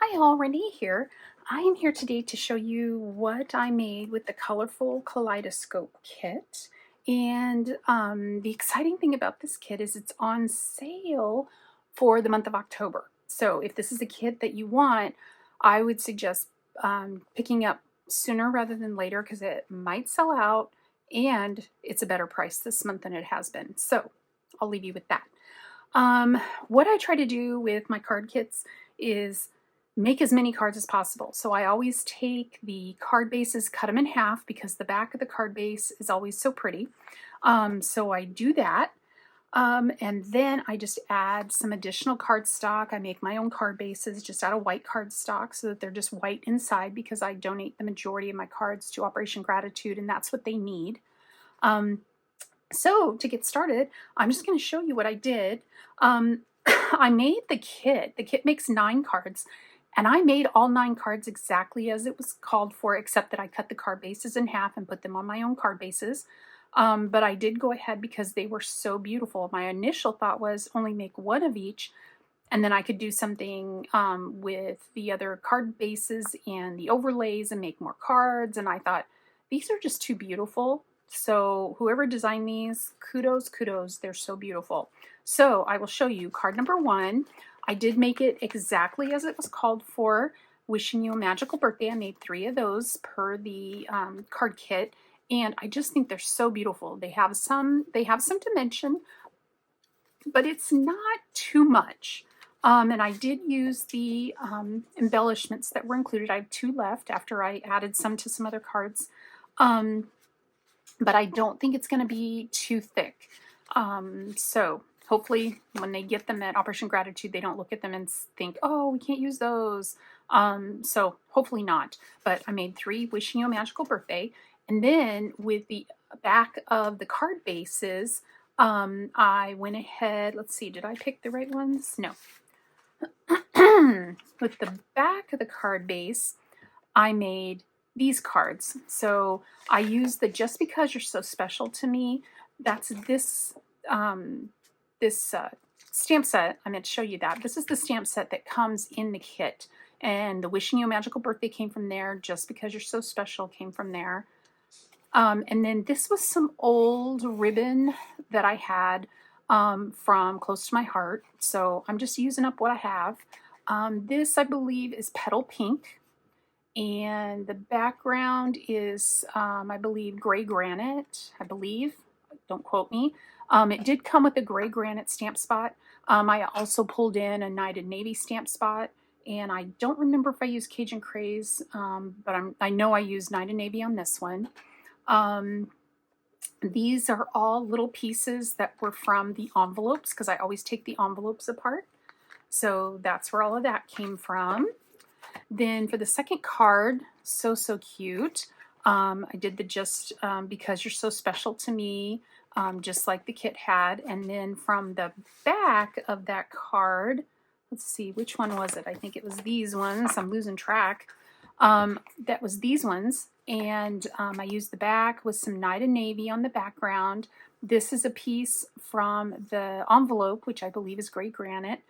Hi all, Renee here. I am here today to show you what I made with the colorful Kaleidoscope kit. And the exciting thing about this kit is it's on sale for the month of October. So if this is a kit that you want, I would suggest picking up sooner rather than later because it might sell out and it's a better price this month than it has been. So I'll leave you with that. What I try to do with my card kits is make as many cards as possible. So I always take the card bases, cut them in half because the back of the card base is always so pretty. So I do that. And then I just add some additional cardstock. I make my own card bases just out of white cardstock so that they're just white inside because I donate the majority of my cards to Operation Gratitude and that's what they need. So to get started, I'm just going to show you what I did. I made the kit. The kit makes 9 cards. And I made all 9 cards exactly as it was called for, except that I cut the card bases in half and put them on my own card bases. But I did go ahead because they were so beautiful. My initial thought was only make 1 of each, and then I could do something with the other card bases and the overlays and make more cards. And I thought, these are just too beautiful. So whoever designed these, kudos, kudos. They're so beautiful. So I will show you card number 1. I did make it exactly as it was called for, wishing you a magical birthday. I made 3 of those per the card kit, and I just think they're so beautiful. They have some dimension, but it's not too much. And I did use the embellishments that were included. I have 2 left after I added some to some other cards, but I don't think it's going to be too thick. So hopefully when they get them at Operation Gratitude, they don't look at them and think, oh, we can't use those. So hopefully not. But I made 3 wishing you a magical birthday. And then with the back of the card bases, I went ahead, let's see, did I pick the right ones? No. With the back of the card base, I made these cards. So I used the Just Because You're So Special to Me. That's this stamp set. I meant to show you that. This is the stamp set that comes in the kit. And the Wishing You a Magical Birthday came from there. Just Because You're So Special came from there. And then this was some old ribbon that I had from Close to My Heart. So I'm just using up what I have. This, I believe, is Petal Pink. And the background is, I believe, gray granite. I believe. Don't quote me. It did come with a gray granite stamp spot. I also pulled in a Knighted Navy stamp spot. And I don't remember if I used Cajun Craze, but I know I used Knighted Navy on this one. These are all little pieces that were from the envelopes because I always take the envelopes apart. So that's where all of that came from. Then for the second card, so cute. I did the Just Because You're So Special to Me, just like the kit had. And then from the back of that card, let's see, which one was it? I think it was these ones. I'm losing track. That was these ones. And I used the back with some Knighted Navy on the background. This is a piece from the envelope, which I believe is gray granite.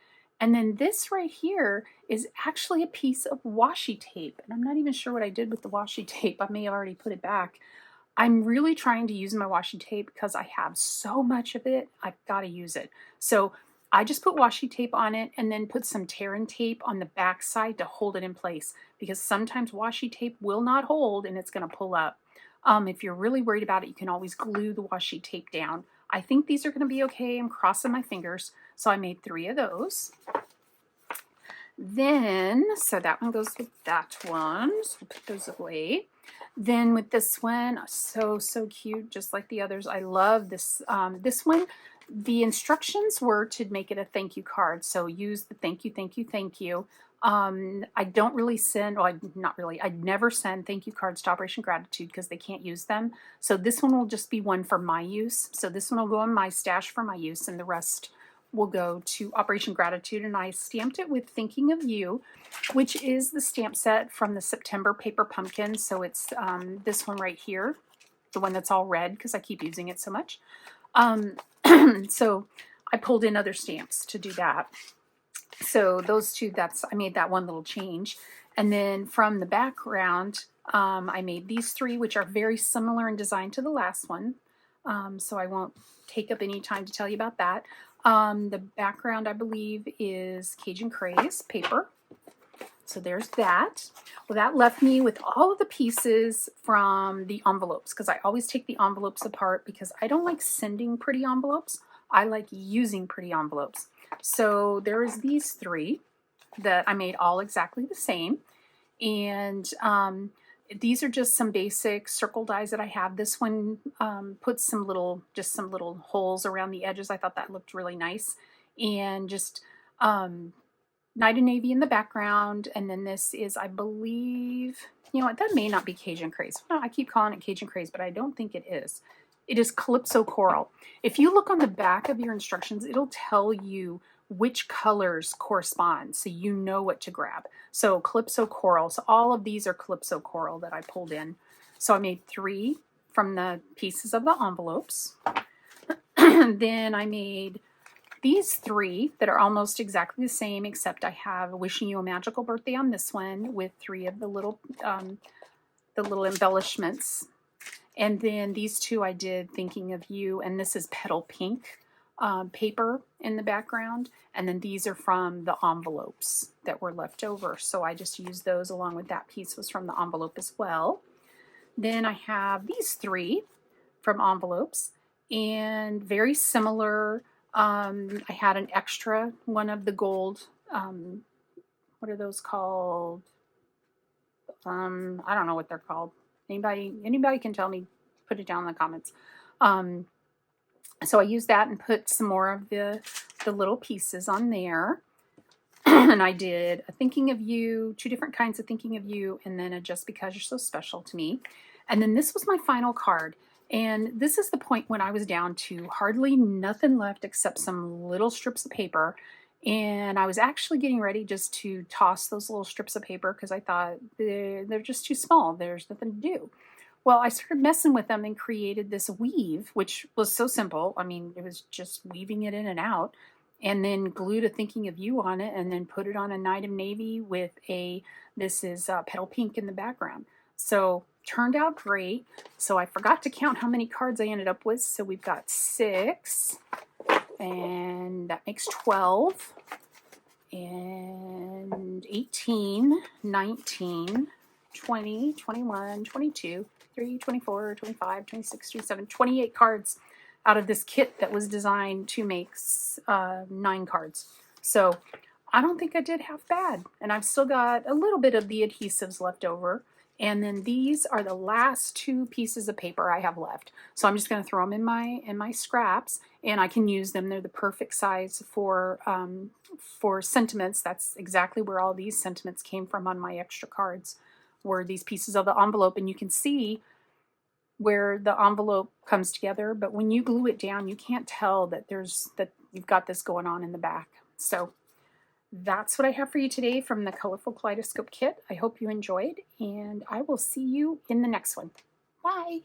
And then this right here is actually a piece of washi tape. And I'm not even sure what I did with the washi tape. I may have already put it back. I'm really trying to use my washi tape because I have so much of it. I've got to use it. So I just put washi tape on it and then put some tear and tape on the back side to hold it in place because sometimes washi tape will not hold and it's going to pull up. If you're really worried about it, you can always glue the washi tape down. I think these are going to be okay. I'm crossing my fingers. So I made 3 of those. Then, so that one goes with that one. So we'll put those away. Then with this one, so cute, just like the others. I love this. This one, the instructions were to make it a thank you card. So use the thank you, thank you, thank you. I don't really send, well, not really, I'd never send thank you cards to Operation Gratitude because they can't use them. So this one will just be one for my use. So this one will go in my stash for my use and the rest will go to Operation Gratitude. And I stamped it with Thinking of You, which is the stamp set from the September Paper Pumpkin. So it's this one right here, the one that's all red because I keep using it so much. So I pulled in other stamps to do that. So those two, I made that one little change. And then from the background, I made these three, which are very similar in design to the last one. So I won't take up any time to tell you about that. The background, I believe, is Cajun Craze paper. So there's that. Well, that left me with all of the pieces from the envelopes, because I always take the envelopes apart because I don't like sending pretty envelopes. I like using pretty envelopes. So there is these three that I made all exactly the same. And these are just some basic circle dies that I have. This one puts some little holes around the edges. I thought that looked really nice. And just Night and Navy in the background. And then this is, I believe, you know what, that may not be Cajun Craze. Well, I keep calling it Cajun Craze, but I don't think it is. It is Calypso Coral. If you look on the back of your instructions, it'll tell you which colors correspond, so you know what to grab. So Calypso Coral. So all of these are Calypso Coral that I pulled in. So I made 3 from the pieces of the envelopes. Then I made these 3 that are almost exactly the same, except I have Wishing You a Magical Birthday on this one with 3 of the little embellishments. And then these 2 I did Thinking of You, and this is Petal Pink paper in the background. And then these are from the envelopes that were left over. So I just used those along with that piece was from the envelope as well. Then I have these 3 from envelopes, and very similar. I had an extra one of the gold, what are those called? I don't know what they're called. Anybody can tell me, put it down in the comments. So I used that and put some more of the little pieces on there. And I did a Thinking of You, 2 different kinds of Thinking of You, and then a Just Because You're So Special to Me. And then this was my final card. And this is the point when I was down to hardly nothing left except some little strips of paper. And I was actually getting ready just to toss those little strips of paper because I thought they're just too small. There's nothing to do. Well, I started messing with them and created this weave, which was so simple. I mean, it was just weaving it in and out, and then glued a Thinking of You on it, and then put it on a Night of Navy with this is Petal Pink in the background. So turned out great. So I forgot to count how many cards I ended up with. So we've got 6, and that makes 12, and 18, 19, 20, 21, 22, 23, 24, 25, 26, 27, 28 cards out of this kit that was designed to make 9 cards. So I don't think I did half bad. And I've still got a little bit of the adhesives left over. And then these are the last 2 pieces of paper I have left. So I'm just going to throw them in my scraps, and I can use them. They're the perfect size for sentiments. That's exactly where all these sentiments came from on my extra cards, were these pieces of the envelope. And you can see where the envelope comes together, but when you glue it down, you can't tell that you've got this going on in the back. So that's what I have for you today from the Colorful Kaleidoscope kit. I hope you enjoyed, and I will see you in the next one. Bye!